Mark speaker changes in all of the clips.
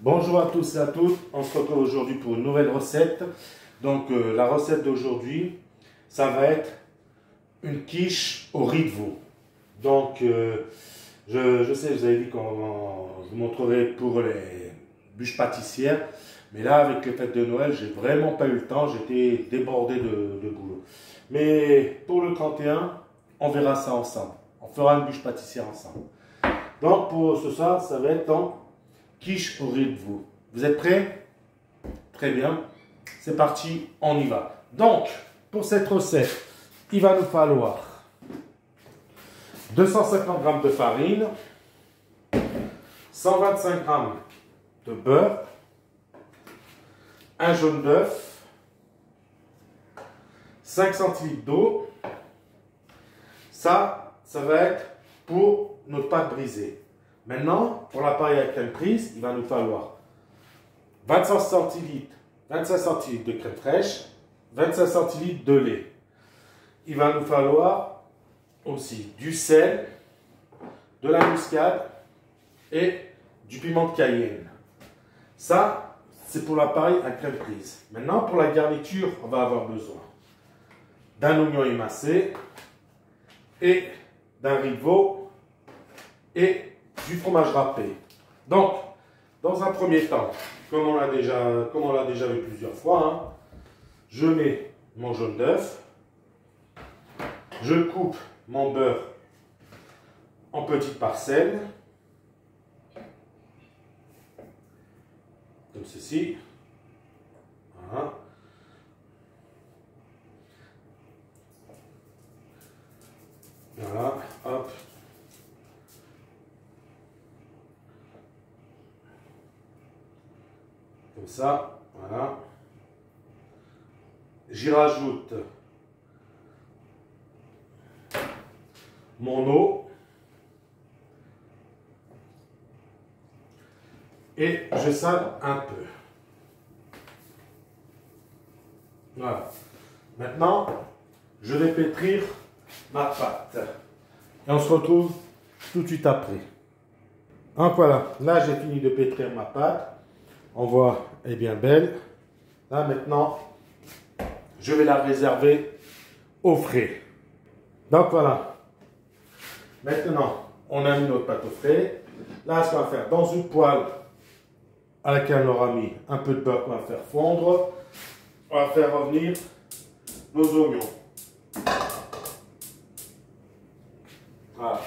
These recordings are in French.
Speaker 1: Bonjour à tous et à toutes, on se retrouve aujourd'hui pour une nouvelle recette. Donc la recette d'aujourd'hui, ça va être une quiche au riz de veau. Donc je sais, vous avez dit qu'on je vous montrerai pour les bûches pâtissières. Mais là, avec les fêtes de Noël, j'ai vraiment pas eu le temps, j'étais débordé de boulot. Mais pour le 31, on verra ça ensemble. On fera une bûche pâtissière ensemble. Donc pour ce soir, ça va être en quiche au riz de veau. Vous êtes prêts? Très bien. C'est parti, on y va. Donc, pour cette recette, il va nous falloir 250 g de farine, 125 g de beurre, un jaune d'œuf, 5 centilitres d'eau. Ça va être pour notre pâte brisée. Maintenant, pour l'appareil à crème prise, il va nous falloir 25 centilitres de crème fraîche, 25 centilitres de lait. Il va nous falloir aussi du sel, de la muscade et du piment de Cayenne. Ça, c'est pour l'appareil à crème prise. Maintenant, pour la garniture, on va avoir besoin d'un oignon émincé et d'un riz de veau et du fromage râpé. Donc, dans un premier temps, comme on l'a déjà vu plusieurs fois, je mets mon jaune d'œuf, je coupe mon beurre en petites parcelles, comme ceci. Voilà. Voilà, hop. Comme ça, voilà. J'y rajoute mon eau et je sale un peu. Voilà. Maintenant, je vais pétrir ma pâte. Et on se retrouve tout de suite après. Donc voilà, là j'ai fini de pétrir ma pâte. On voit, elle est bien belle. Là maintenant, je vais la réserver au frais. Donc voilà. Maintenant, on a mis notre pâte au frais. Là, ce qu'on va faire, dans une poêle à laquelle on aura mis un peu de beurre qu'on va faire fondre, on va faire revenir nos oignons. Voilà.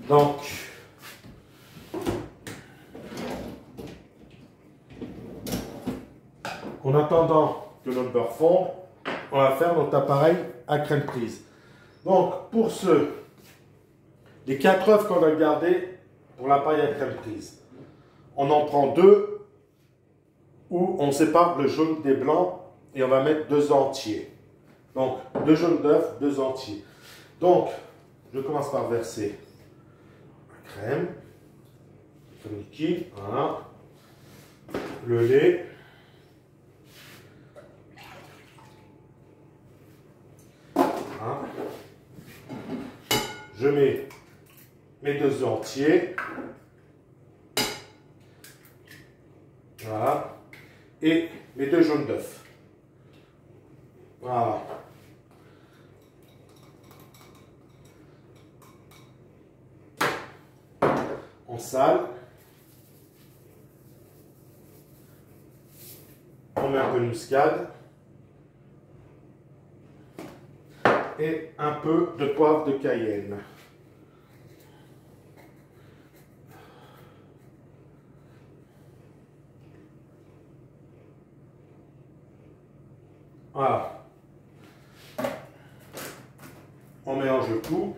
Speaker 1: Donc, en attendant que notre beurre fonde, on va faire notre appareil à crème prise. Donc, pour les 4 œufs qu'on a gardés pour l'appareil à crème prise, on en prend 2 où on sépare le jaune des blancs et on va mettre 2 entiers. Donc, 2 jaunes d'œufs, 2 entiers. Donc, je commence par verser la crème, liquide, voilà, le lait. Je mets mes 2 œufs entiers. Voilà. Et mes 2 jaunes d'œufs. Voilà. On sale. On met un peu de muscade. Et un peu de poivre de Cayenne. Voilà. On mélange le tout.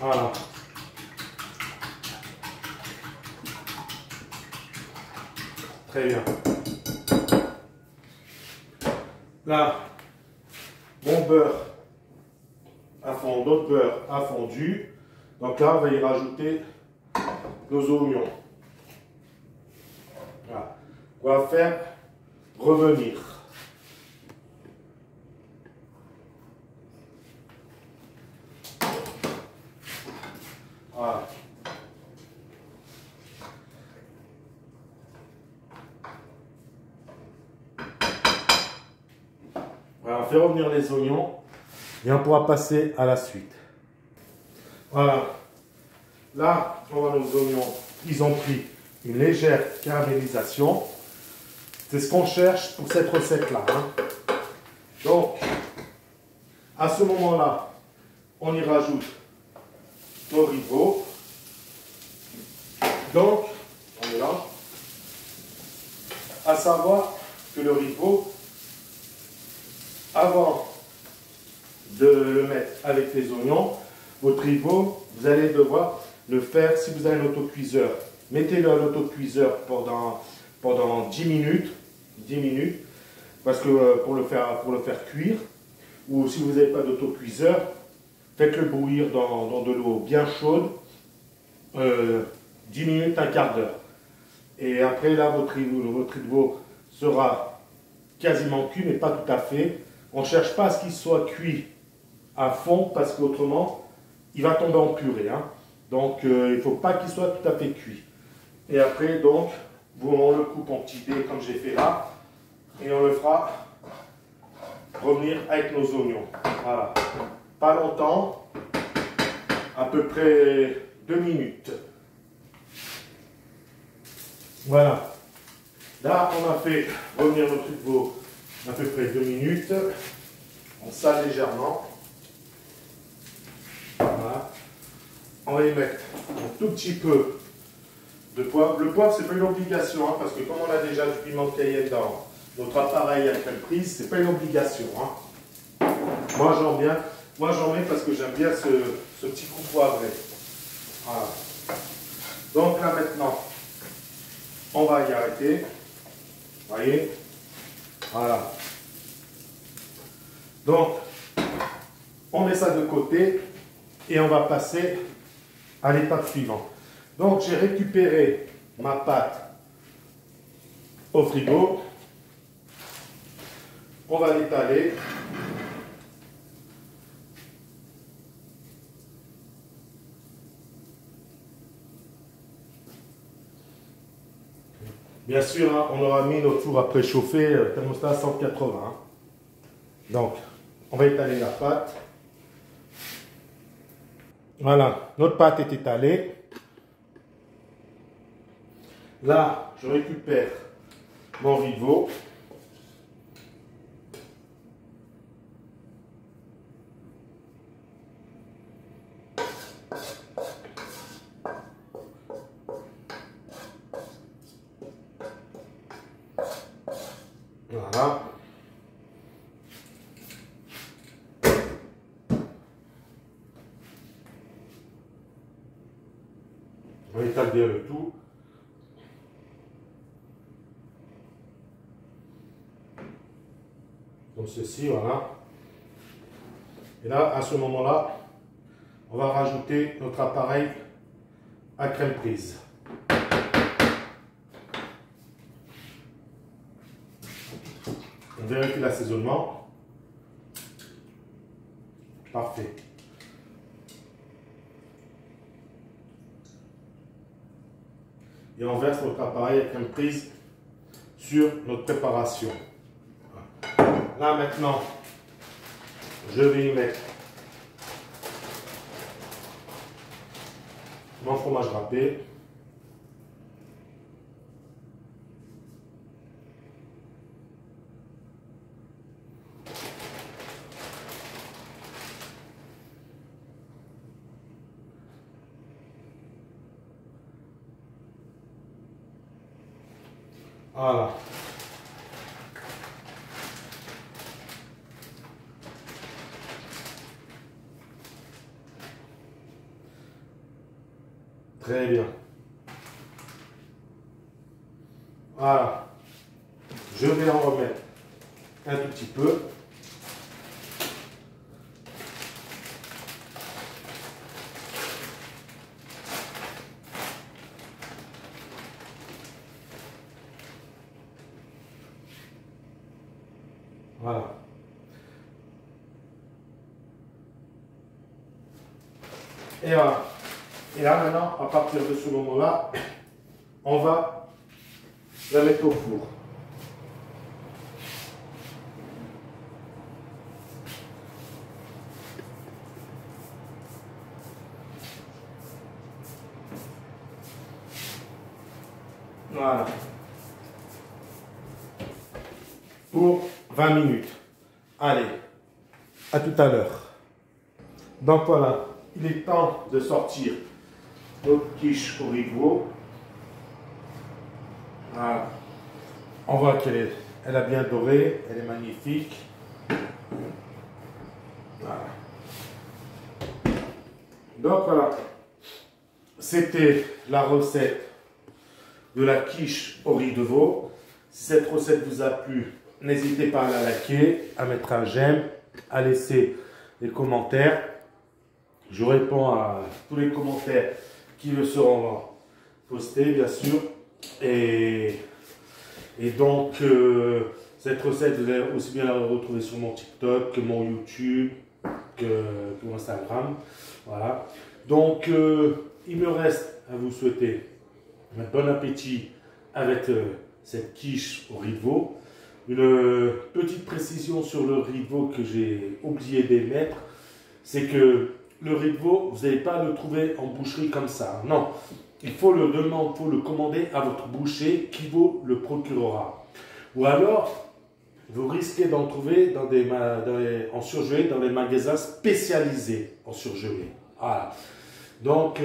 Speaker 1: Voilà. Très bien. Là, mon beurre a fondu, notre beurre a fondu. Donc là, on va y rajouter nos oignons. Voilà. On va faire revenir. Voilà. Voilà, on fait revenir les oignons et on pourra passer à la suite. Voilà. Là, on voit nos oignons. Ils ont pris une légère caramélisation. C'est ce qu'on cherche pour cette recette-là. Hein. Donc, à ce moment-là, on y rajoute nos rivaux. Donc, on est là. À savoir que le rivaux, avant de le mettre avec les oignons, votre rivaux, vous allez devoir le faire, si vous avez un autocuiseur, mettez-le à l'autocuiseur pendant 10 minutes, parce que pour le faire cuire, ou si vous n'avez pas d'autocuiseur, faites-le bouillir dans de l'eau bien chaude, 10 minutes, un quart d'heure. Et après, là, votre rivaux sera quasiment cuit, mais pas tout à fait. On ne cherche pas à ce qu'il soit cuit à fond, parce qu'autrement, il va tomber en purée. Hein. Donc, il ne faut pas qu'il soit tout à fait cuit. Et après, donc, on le coupe en petits dés, comme j'ai fait là, et on le fera revenir avec nos oignons. Voilà. Pas longtemps, à peu près 2 minutes. Voilà. Là, on a fait revenir notre rivaux à peu près 2 minutes. On sale légèrement. Voilà. On va y mettre un tout petit peu de poivre. Le poivre, ce n'est pas une obligation, hein, parce que comme on a déjà du piment de Cayenne dans notre appareil à crème prise, ce n'est pas une obligation. Hein. Moi, j'en mets parce que j'aime bien ce petit coup poivré. Voilà. Donc là, maintenant, on va y arrêter. Vous voyez? Voilà. Donc, on met ça de côté et on va passer à l'étape suivante. Donc, j'ai récupéré ma pâte au frigo. On va l'étaler. Bien sûr, hein, on aura mis notre four à préchauffer, thermostat 180. Hein. Donc, on va étaler la pâte. Voilà, notre pâte est étalée. Là, je récupère mon rivaux. Voilà. On étale bien le tout. Comme ceci, voilà. Et là, à ce moment-là, on va rajouter notre appareil à crème prise. On vérifie l'assaisonnement. Parfait. Et on verse notre appareil à crème prise sur notre préparation. Là maintenant, je vais y mettre mon fromage râpé. Voilà. Très bien. Voilà. Je vais en remettre un tout petit peu. Voilà. Et voilà. Et là maintenant, à partir de ce moment-là, on va la mettre au four. Voilà. Pour 20 minutes. Allez, à tout à l'heure. Donc voilà, il est temps de sortir notre quiche au riveau. Voilà. On voit elle a bien doré, elle est magnifique. Voilà. Donc voilà, c'était la recette de la quiche au riz de veau. Si cette recette vous a plu, n'hésitez pas à la liker, à mettre un j'aime, à laisser des commentaires. Je réponds à tous les commentaires qui me seront postés, bien sûr. Et donc, cette recette, vous allez aussi bien la retrouver sur mon TikTok, que mon YouTube, que mon Instagram. Voilà. Donc, il me reste à vous souhaiter un bon appétit avec cette quiche au riz de veau. Une petite précision sur le riz de veau que j'ai oublié d'émettre, c'est que le riz de veau, vous n'allez pas le trouver en boucherie comme ça. Non, il faut le demander, faut le commander à votre boucher qui vous le procurera. Ou alors, vous risquez d'en trouver en surgelé dans les magasins spécialisés en surgelé. Voilà. Donc,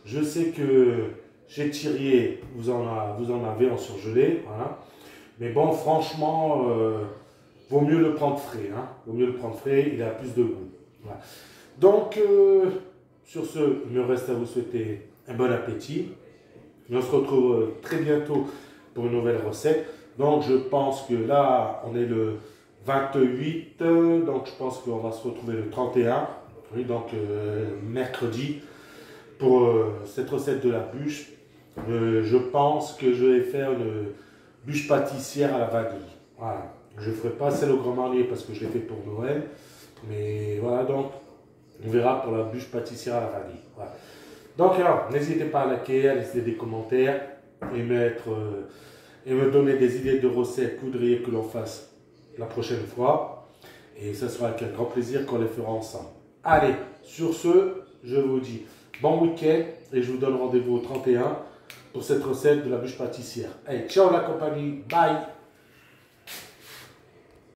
Speaker 1: je sais que chez Thirier, vous en avez en surgelé. Voilà. Mais bon, franchement, vaut mieux le prendre frais. Hein. Vaut mieux le prendre frais, il a plus de goût. Voilà. Donc, sur ce, il me reste à vous souhaiter un bon appétit. On se retrouve très bientôt pour une nouvelle recette. Donc, je pense que là, on est le 28. Donc, je pense qu'on va se retrouver le 31. Oui, donc, mercredi, pour cette recette de la bûche. Je pense que je vais faire une bûche pâtissière à la vanille. Voilà. Je ne ferai pas celle au Grand Marnier parce que je l'ai fait pour Noël. Mais voilà, donc, on verra pour la bûche pâtissière à la vanille. Voilà. Donc, alors, n'hésitez pas à liker, à laisser des commentaires et me donner des idées de recettes que vous voudriez que l'on fasse la prochaine fois. Et ce sera avec un grand plaisir qu'on les fera ensemble. Allez, sur ce, je vous dis bon week-end et je vous donne rendez-vous au 31 pour cette recette de la bûche pâtissière. Allez, ciao la compagnie, bye!